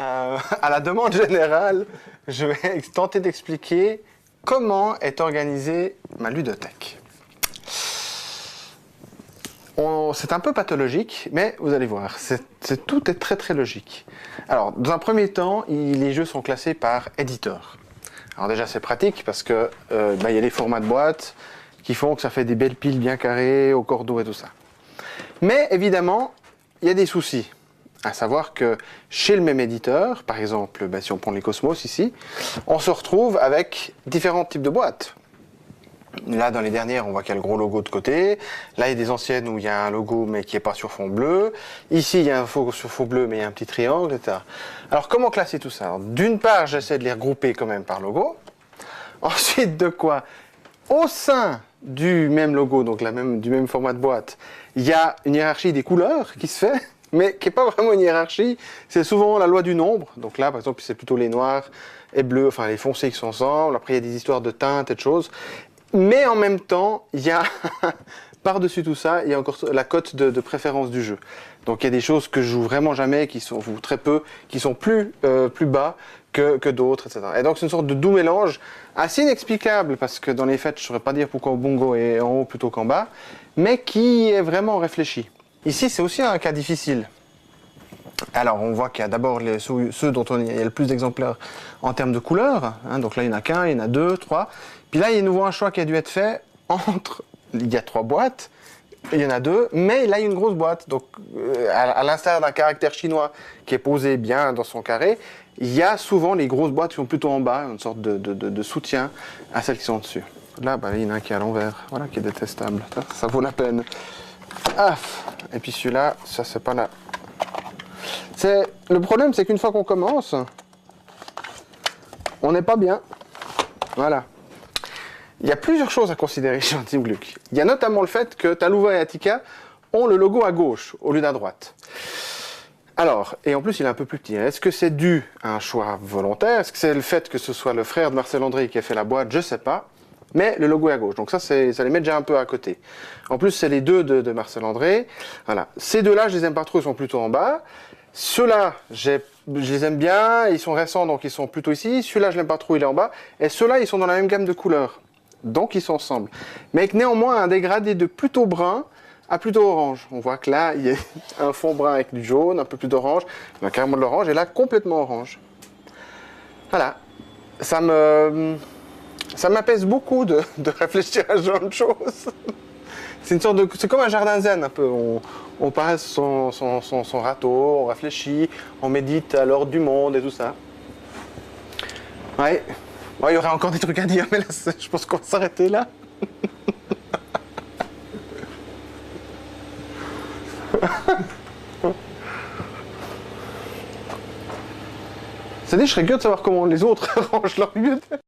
À la demande générale, je vais tenter d'expliquer comment est organisée ma ludothèque. C'est un peu pathologique, mais vous allez voir, tout est très très logique. Alors, dans un premier temps, les jeux sont classés par éditeur. Alors déjà, c'est pratique parce que y a les formats de boîte qui font que ça fait des belles piles bien carrées, au cordeau et tout ça. Mais évidemment, il y a des soucis. À savoir que chez le même éditeur, par exemple, si on prend les Cosmos ici, on se retrouve avec différents types de boîtes. Là, dans les dernières, on voit qu'il y a le gros logo de côté. Là, il y a des anciennes où il y a un logo, mais qui n'est pas sur fond bleu. Ici, il y a un logo sur fond bleu, mais il y a un petit triangle, etc. Alors, comment classer tout ça? D'une part, j'essaie de les regrouper quand même par logo. Ensuite, de quoi? Au sein du même logo, donc du même format de boîte, il y a une hiérarchie des couleurs qui se fait, mais qui n'est pas vraiment une hiérarchie. C'est souvent la loi du nombre. Donc là, par exemple, c'est plutôt les noirs et bleus, enfin les foncés qui sont ensemble. Après, il y a des histoires de teintes et de choses. Mais en même temps, il y a, par-dessus tout ça, il y a encore la cote de préférence du jeu. Donc il y a des choses que je joue vraiment jamais, ou très peu, qui sont plus bas que d'autres, etc. Et donc c'est une sorte de doux mélange, assez inexplicable, parce que dans les faits, je ne saurais pas dire pourquoi Bungo est en haut plutôt qu'en bas, mais qui est vraiment réfléchi. Ici, c'est aussi un cas difficile. Alors, on voit qu'il y a d'abord ceux dont il y a le plus d'exemplaires en termes de couleurs. Hein, donc là, il n'y en a qu'un, il y en a 2, 3. Puis là, il y a nouveau un choix qui a dû être fait entre... Il y a 3 boîtes, il y en a 2, mais là, il y a une grosse boîte. Donc, à l'instar d'un caractère chinois qui est posé bien dans son carré, il y a souvent les grosses boîtes qui sont plutôt en bas, une sorte de soutien à celles qui sont dessus. Là, il y en a un qui est à l'envers, voilà, qui est détestable. Ça vaut la peine. Ah, et puis celui-là, ça c'est pas là. Le problème, c'est qu'une fois qu'on commence, on n'est pas bien. Voilà. Il y a plusieurs choses à considérer chez Team Gluck. Il y a notamment le fait que Talouva et Attica ont le logo à gauche au lieu d'à droite. Alors, et en plus il est un peu plus petit. Est-ce que c'est dû à un choix volontaire? Est-ce que c'est le fait que ce soit le frère de Marcel André qui a fait la boîte? Je sais pas. Mais le logo est à gauche, donc ça les met déjà un peu à côté. En plus, c'est les deux de Marcel André. Voilà. Ces deux-là, je les aime pas trop, ils sont plutôt en bas. Ceux-là, je les aime bien, ils sont récents, donc ils sont plutôt ici. Celui-là, je l'aime pas trop, il est en bas. Et ceux-là, ils sont dans la même gamme de couleurs. Donc ils sont ensemble. Mais avec néanmoins un dégradé de plutôt brun à plutôt orange. On voit que là, il y a un fond brun avec du jaune, un peu plus d'orange, carrément de l'orange, et là, complètement orange. Voilà. Ça m'apaise beaucoup de réfléchir à ce genre de choses. C'est comme un jardin zen un peu. On passe son râteau, on réfléchit, on médite à l'ordre du monde et tout ça. Ouais. Il y aurait encore des trucs à dire, mais là, je pense qu'on va s'arrêter là. C'est dit, je serais curieux de savoir comment les autres rangent leur bibliothèque.